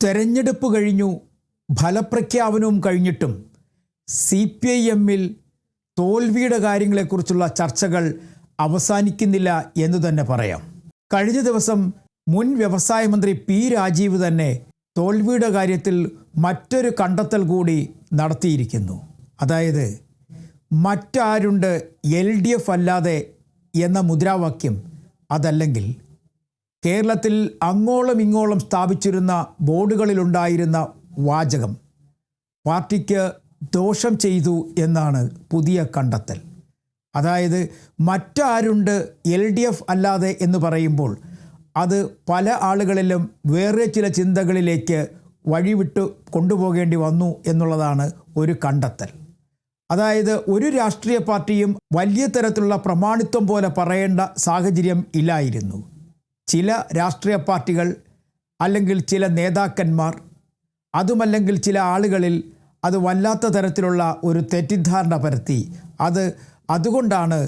തെരഞ്ഞെടുപ്പ് കഴിഞ്ഞു, ഫലപ്രഖ്യാപനവും കഴിഞ്ഞിട്ടും CPIMൽ തോൽവിയുടെ കാര്യങ്ങളെക്കുറിച്ചുള്ള ചർച്ചകൾ അവസാനിക്കുന്നില്ല എന്ന് തന്നെ പറയാം. കഴിഞ്ഞ ദിവസം മുൻ വ്യവസായ മന്ത്രി P. രാജീവ് തന്നെ തോൽവിയുടെ കാര്യത്തിൽ മറ്റൊരു കണ്ടെത്തൽ കൂടി നടത്തിയിരിക്കുന്നു. അതായത് മറ്റാരുണ്ട് LDF അല്ലാതെ എന്ന മുദ്രാവാക്യം അതല്ലെങ്കിൽ കേരളത്തിൽ അങ്ങോളം ഇങ്ങോളം സ്ഥാപിച്ചിരുന്ന ബോർഡുകളിലുണ്ടായിരുന്ന വാചകം പാർട്ടിക്ക് ദോഷം ചെയ്തു എന്നാണ് പുതിയ കണ്ടെത്തൽ. അതായത് മറ്റാരുണ്ട് LDF അല്ലാതെ എന്ന് പറയുമ്പോൾ അത് പല ആളുകളിലും വേറെ ചില ചിന്തകളിലേക്ക് വഴിവിട്ട് കൊണ്ടുപോകേണ്ടി വന്നു എന്നുള്ളതാണ് ഒരു കണ്ടെത്തൽ. അതായത് ഒരു രാഷ്ട്രീയ പാർട്ടിയും വലിയ തരത്തിലുള്ള പ്രമാണിത്വം പോലെ പറയേണ്ട സാഹചര്യം ഇല്ലായിരുന്നു. ചില രാഷ്ട്രീയ പാർട്ടികൾ അല്ലെങ്കിൽ ചില നേതാക്കന്മാർ അതുമല്ലെങ്കിൽ ചില ആളുകളിൽ അത് വല്ലാത്ത തരത്തിലുള്ള ഒരു തെറ്റിദ്ധാരണ പരത്തി അതുകൊണ്ടാണ്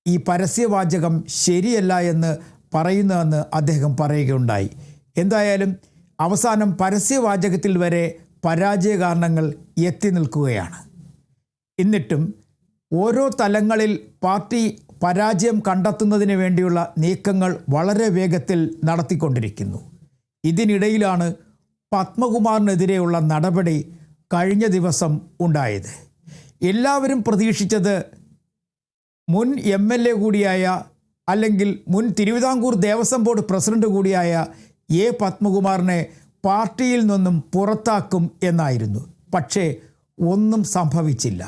ഈ പരസ്യവാചകം ശരിയല്ല എന്ന് പറയുന്നതെന്ന് അദ്ദേഹം പറയുകയുണ്ടായി. എന്തായാലും അവസാനം പരസ്യവാചകത്തിൽ വരെ പരാജയ കാരണങ്ങൾ എത്തി നിൽക്കുകയാണ്. എന്നിട്ടും ഓരോ തലങ്ങളിൽ പാർട്ടി പരാജയം കണ്ടെത്തുന്നതിന് വേണ്ടിയുള്ള നീക്കങ്ങൾ വളരെ വേഗത്തിൽ നടത്തിക്കൊണ്ടിരിക്കുന്നു. ഇതിനിടയിലാണ് പത്മകുമാറിനെതിരെയുള്ള നടപടി കഴിഞ്ഞ ദിവസം ഉണ്ടായത്. എല്ലാവരും പ്രതീക്ഷിച്ചത് മുൻ MLA കൂടിയായ അല്ലെങ്കിൽ മുൻ തിരുവിതാംകൂർ ദേവസ്വം ബോർഡ് പ്രസിഡന്റ് കൂടിയായ A. പത്മകുമാറിനെ പാർട്ടിയിൽ നിന്നും പുറത്താക്കും എന്നായിരുന്നു. പക്ഷേ ഒന്നും സംഭവിച്ചില്ല.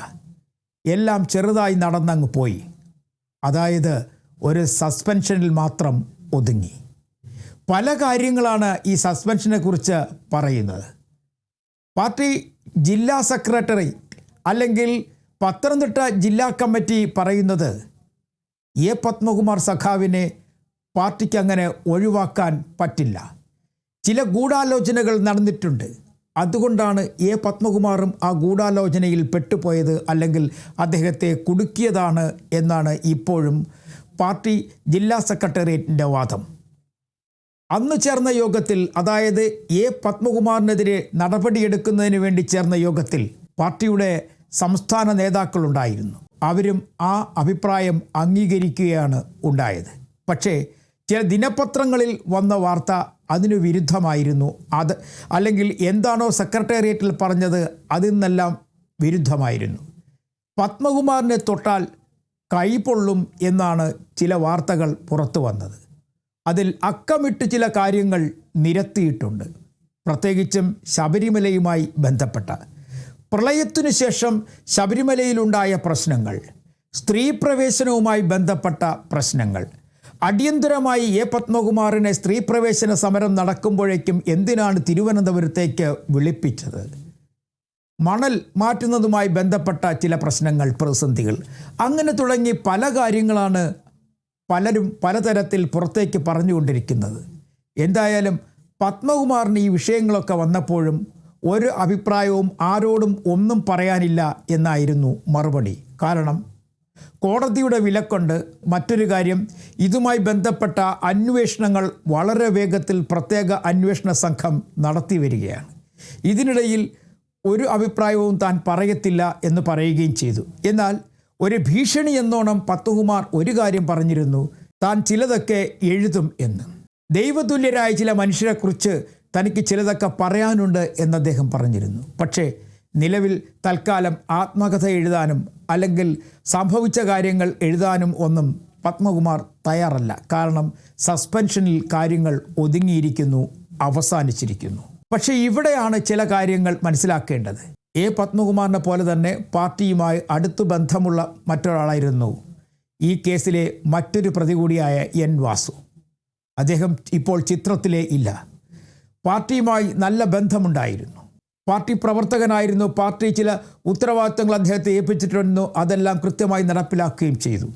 എല്ലാം ചെറുതായി നടന്നങ്ങ് പോയി. അതായത് ഒരു സസ്പെൻഷനിൽ മാത്രം ഒതുങ്ങി. പല കാര്യങ്ങളാണ് ഈ സസ്പെൻഷനെ കുറിച്ച് പറയുന്നത്. പാർട്ടി ജില്ലാ സെക്രട്ടറി അല്ലെങ്കിൽ പത്തനംതിട്ട ജില്ലാ കമ്മിറ്റി പറയുന്നത് A. പത്മകുമാർ സഖാവിനെ പാർട്ടിക്ക് അങ്ങനെ ഒഴിവാക്കാൻ പറ്റില്ല. ചില ഗൂഢാലോചനകൾ നടന്നിട്ടുണ്ട്. അതുകൊണ്ടാണ് A. പത്മകുമാറും ആ ഗൂഢാലോചനയിൽ പെട്ടുപോയത് അല്ലെങ്കിൽ അദ്ദേഹത്തെ കുടുക്കിയതാണ് എന്നാണ് ഇപ്പോഴും പാർട്ടി ജില്ലാ സെക്രട്ടേറിയറ്റിൻ്റെ വാദം. അന്ന് ചേർന്ന യോഗത്തിൽ, അതായത് A. പത്മകുമാറിനെതിരെ നടപടിയെടുക്കുന്നതിന് വേണ്ടി ചേർന്ന യോഗത്തിൽ പാർട്ടിയുടെ സംസ്ഥാന നേതാക്കളുണ്ടായിരുന്നു. അവരും ആ അഭിപ്രായം അംഗീകരിക്കുകയാണ് ഉണ്ടായത്. പക്ഷേ ചില ദിനപത്രങ്ങളിൽ വന്ന വാർത്ത അതിനു വിരുദ്ധമായിരുന്നു. അല്ലെങ്കിൽ എന്താണോ സെക്രട്ടേറിയറ്റിൽ പറഞ്ഞത് അതിൽ നിന്നെല്ലാം വിരുദ്ധമായിരുന്നു. പത്മകുമാറിനെ തൊട്ടാൽ കൈപൊള്ളും എന്നാണ് ചില വാർത്തകൾ പുറത്തു വന്നത്. അതിൽ അക്കമിട്ട് ചില കാര്യങ്ങൾ നിരത്തിയിട്ടുണ്ട്. പ്രത്യേകിച്ചും ശബരിമലയുമായി ബന്ധപ്പെട്ട പ്രളയത്തിനു ശേഷം ശബരിമലയിലുണ്ടായ പ്രശ്നങ്ങൾ, സ്ത്രീ പ്രവേശനവുമായി ബന്ധപ്പെട്ട പ്രശ്നങ്ങൾ, അടിയന്തരമായി A. പത്മകുമാറിനെ സ്ത്രീ പ്രവേശന സമരം നടക്കുമ്പോഴേക്കും എന്തിനാണ് തിരുവനന്തപുരത്തേക്ക് വിളിപ്പിച്ചത്, മണൽ മാറ്റുന്നതുമായി ബന്ധപ്പെട്ട ചില പ്രശ്നങ്ങൾ, പ്രതിസന്ധികൾ, അങ്ങനെ തുടങ്ങി പല കാര്യങ്ങളാണ് പലരും പലതരത്തിൽ പുറത്തേക്ക് പറഞ്ഞുകൊണ്ടിരിക്കുന്നത്. എന്തായാലും പത്മകുമാറിന് ഈ വിഷയങ്ങളൊക്കെ വന്നപ്പോഴും ഒരു അഭിപ്രായവും ആരോടും ഒന്നും പറയാനില്ല എന്നായിരുന്നു മറുപടി. കാരണം കോടതിയുടെ വിലക്കൊണ്ട്. മറ്റൊരു കാര്യം, ഇതുമായി ബന്ധപ്പെട്ട അന്വേഷണങ്ങൾ വളരെ വേഗത്തിൽ പ്രത്യേക അന്വേഷണ സംഘം നടത്തി വരികയാണ്. ഇതിനിടയിൽ ഒരു അഭിപ്രായവും താൻ പറയത്തില്ല എന്ന് പറയുകയും ചെയ്തു. എന്നാൽ ഒരു ഭീഷണി എന്നോണം പത്മകുമാർ ഒരു കാര്യം പറഞ്ഞിരുന്നു, താൻ ചിലതൊക്കെ എഴുതും എന്ന്. ദൈവതുല്യരായ ചില മനുഷ്യരെക്കുറിച്ച് തനിക്ക് ചിലതൊക്കെ പറയാനുണ്ട് എന്ന് അദ്ദേഹം പറഞ്ഞിരുന്നു. പക്ഷേ നിലവിൽ തൽക്കാലം ആത്മകഥ എഴുതാനും അല്ലെങ്കിൽ സംഭവിച്ച കാര്യങ്ങൾ എഴുതാനും ഒന്നും പത്മകുമാർ തയ്യാറല്ല. കാരണം സസ്പെൻഷനിൽ കാര്യങ്ങൾ ഒതുങ്ങിയിരിക്കുന്നു, അവസാനിച്ചിരിക്കുന്നു. പക്ഷേ ഇവിടെയാണ് ചില കാര്യങ്ങൾ മനസ്സിലാക്കേണ്ടത്. A. പത്മകുമാറിനെ പോലെ തന്നെ പാർട്ടിയുമായി അടുത്തു ബന്ധമുള്ള മറ്റൊരാളായിരുന്നു ഈ കേസിലെ മറ്റൊരു പ്രതി കൂടിയായ N. വാസു. അദ്ദേഹം ഇപ്പോൾ ചിത്രത്തിലേ ഇല്ല. പാർട്ടിയുമായി നല്ല ബന്ധമുണ്ടായിരുന്നു. പാർട്ടി പ്രവർത്തകനായിരുന്നു. പാർട്ടി ചില ഉത്തരവാദിത്തങ്ങൾ അദ്ദേഹത്തെ ഏൽപ്പിച്ചിട്ടുണ്ടെന്നു. അതെല്ലാം കൃത്യമായി നടപ്പിലാക്കുകയും ചെയ്തു.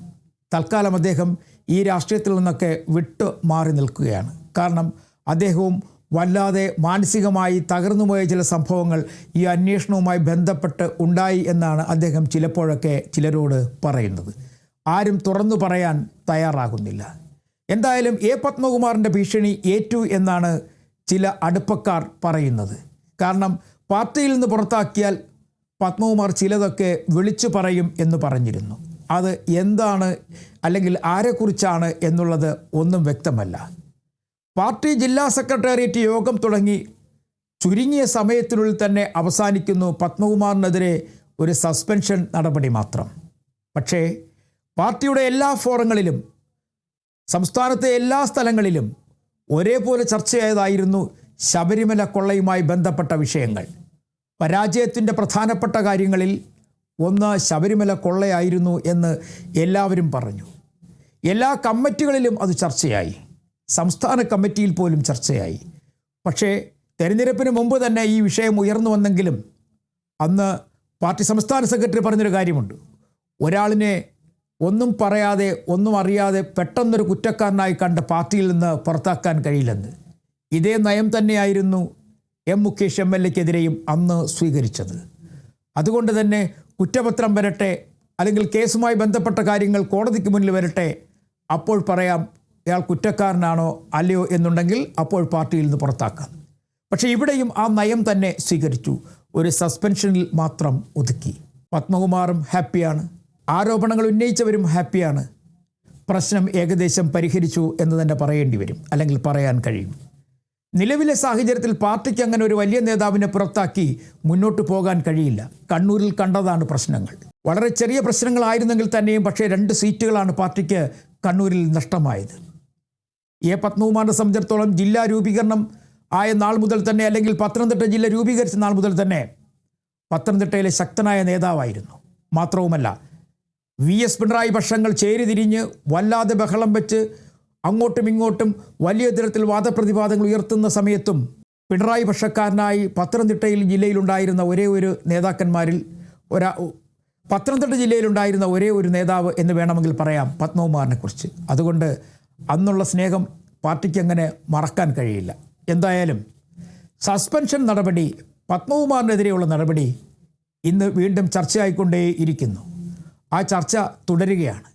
തൽക്കാലം അദ്ദേഹം ഈ രാഷ്ട്രീയത്തിൽ നിന്നൊക്കെ വിട്ടു മാറി നിൽക്കുകയാണ്. കാരണം അദ്ദേഹവും വല്ലാതെ മാനസികമായി തകർന്നുപോയ ചില സംഭവങ്ങൾ ഈ അന്വേഷണവുമായി ബന്ധപ്പെട്ട് ഉണ്ടായി എന്നാണ് അദ്ദേഹം ചിലപ്പോഴൊക്കെ ചിലരോട് പറയുന്നത്. ആരും തുറന്നു പറയാൻ തയ്യാറാകുന്നില്ല. എന്തായാലും A. പത്മകുമാറിൻ്റെ ഭീഷണി ഏറ്റു എന്നാണ് ചില അടുപ്പക്കാർ പറയുന്നത്. കാരണം പാർട്ടിയിൽ നിന്ന് പുറത്താക്കിയാൽ പത്മകുമാർ ചിലതൊക്കെ വിളിച്ചു പറയും എന്ന് പറഞ്ഞിരുന്നു. അത് എന്താണ് അല്ലെങ്കിൽ ആരെക്കുറിച്ചാണ് എന്നുള്ളത് ഒന്നും വ്യക്തമല്ല. പാർട്ടി ജില്ലാ സെക്രട്ടേറിയറ്റ് യോഗം തുടങ്ങി ചുരുങ്ങിയ സമയത്തിനുള്ളിൽ തന്നെ അവസാനിക്കുന്നു പത്മകുമാറിനെതിരെ ഒരു സസ്പെൻഷൻ നടപടി മാത്രം. പക്ഷേ പാർട്ടിയുടെ എല്ലാ ഫോറങ്ങളിലും സംസ്ഥാനത്തെ എല്ലാ സ്ഥലങ്ങളിലും ഒരേപോലെ ചർച്ചയായതായിരുന്നു ശബരിമല കൊള്ളയുമായി ബന്ധപ്പെട്ട വിഷയങ്ങൾ. പരാജയത്തിൻ്റെ പ്രധാനപ്പെട്ട കാര്യങ്ങളിൽ ഒന്ന് ശബരിമല കൊള്ളയായിരുന്നു എന്ന് എല്ലാവരും പറഞ്ഞു. എല്ലാ കമ്മിറ്റികളിലും അത് ചർച്ചയായി, സംസ്ഥാന കമ്മിറ്റിയിൽ പോലും ചർച്ചയായി. പക്ഷേ തെരഞ്ഞെടുപ്പിന് മുമ്പ് തന്നെ ഈ വിഷയം ഉയർന്നു വന്നെങ്കിലും അന്ന് പാർട്ടി സംസ്ഥാന സെക്രട്ടറി പറഞ്ഞൊരു കാര്യമുണ്ട്: ഒരാളിനെ ഒന്നും പറയാതെ ഒന്നും അറിയാതെ പെട്ടെന്നൊരു കുറ്റക്കാരനായി കണ്ട് പാർട്ടിയിൽ നിന്ന് പുറത്താക്കാൻ കഴിയില്ലെന്ന്. ഇതേ നയം തന്നെയായിരുന്നു എം മുകേഷ് MLAക്കെതിരെയും അന്ന് സ്വീകരിച്ചത്. അതുകൊണ്ട് തന്നെ കുറ്റപത്രം വരട്ടെ, അല്ലെങ്കിൽ കേസുമായി ബന്ധപ്പെട്ട കാര്യങ്ങൾ കോടതിക്ക് മുന്നിൽ വരട്ടെ, അപ്പോൾ പറയാം ഇയാൾ കുറ്റക്കാരനാണോ അല്ലയോ എന്നുണ്ടെങ്കിൽ അപ്പോൾ പാർട്ടിയിൽ നിന്ന് പുറത്താക്കാം. പക്ഷേ ഇവിടെയും ആ നയം തന്നെ സ്വീകരിച്ചു, ഒരു സസ്പെൻഷനിൽ മാത്രം ഒതുക്കി. പത്മകുമാറും ഹാപ്പിയാണ്, ആരോപണങ്ങൾ ഉന്നയിച്ചവരും ഹാപ്പിയാണ്. പ്രശ്നം ഏകദേശം പരിഹരിച്ചു എന്ന് തന്നെ പറയേണ്ടി വരും, അല്ലെങ്കിൽ പറയാൻ കഴിയും. നിലവിലെ സാഹചര്യത്തിൽ പാർട്ടിക്ക് അങ്ങനെ ഒരു വലിയ നേതാവിനെ പുറത്താക്കി മുന്നോട്ട് പോകാൻ കഴിയില്ല. കണ്ണൂരിൽ കണ്ടതാണ് പ്രശ്നങ്ങൾ. വളരെ ചെറിയ പ്രശ്നങ്ങളായിരുന്നെങ്കിൽ തന്നെയും പക്ഷേ 2 സീറ്റുകളാണ് പാർട്ടിക്ക് കണ്ണൂരിൽ നഷ്ടമായത്. എ പത്മകുമാറിനെ സംബന്ധിച്ചിടത്തോളം ജില്ലാ രൂപീകരണം ആയ നാൾ മുതൽ തന്നെ, അല്ലെങ്കിൽ പത്തനംതിട്ട ജില്ല രൂപീകരിച്ച നാൾ മുതൽ തന്നെ പത്തനംതിട്ടയിലെ ശക്തനായ നേതാവായിരുന്നു. മാത്രവുമല്ല VS പിണറായി പക്ഷങ്ങൾ ചേരിതിരിഞ്ഞ് വല്ലാതെ ബഹളം വെച്ച് അങ്ങോട്ടും ഇങ്ങോട്ടും വലിയ തരത്തിൽ വാദപ്രതിവാദങ്ങൾ ഉയർത്തുന്ന സമയത്തും പിണറായി പക്ഷക്കാരനായി പത്തനംതിട്ടയിൽ ജില്ലയിലുണ്ടായിരുന്ന ഒരേ ഒരു നേതാക്കന്മാരിൽ പത്തനംതിട്ട ജില്ലയിലുണ്ടായിരുന്ന ഒരേ ഒരു നേതാവ് എന്ന് വേണമെങ്കിൽ പറയാം പത്മകുമാറിനെ കുറിച്ച്. അതുകൊണ്ട് അന്നുള്ള സ്നേഹം പാർട്ടിക്ക് അങ്ങനെ മറക്കാൻ കഴിയില്ല. എന്തായാലും സസ്പെൻഷൻ നടപടി, പത്മകുമാറിനെതിരെയുള്ള നടപടി ഇന്ന് വീണ്ടും ചർച്ചയായിക്കൊണ്ടേയിരിക്കുന്നു. ആ ചർച്ച തുടരുകയാണ്.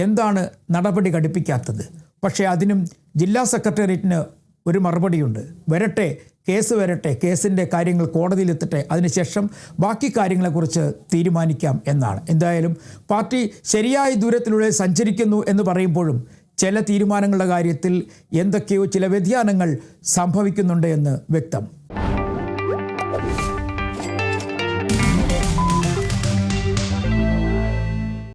എന്താണ് നടപടി ഘടിപ്പിക്കാത്തത്? പക്ഷേ അതിനും ജില്ലാ സെക്രട്ടേറിയറ്റിന് ഒരു മറുപടിയുണ്ട്. വരട്ടെ, കേസ് വരട്ടെ, കേസിൻ്റെ കാര്യങ്ങൾ കോടതിയിലെത്തട്ടെ, അതിനുശേഷം ബാക്കി കാര്യങ്ങളെക്കുറിച്ച് തീരുമാനിക്കാം എന്നാണ്. എന്തായാലും പാർട്ടി ശരിയായ ദൂരത്തിലൂടെ സഞ്ചരിക്കുന്നു എന്ന് പറയുമ്പോഴും ചില തീരുമാനങ്ങളുടെ കാര്യത്തിൽ എന്തൊക്കെയോ ചില വ്യതിയാനങ്ങൾ സംഭവിക്കുന്നുണ്ട് എന്ന് വ്യക്തം.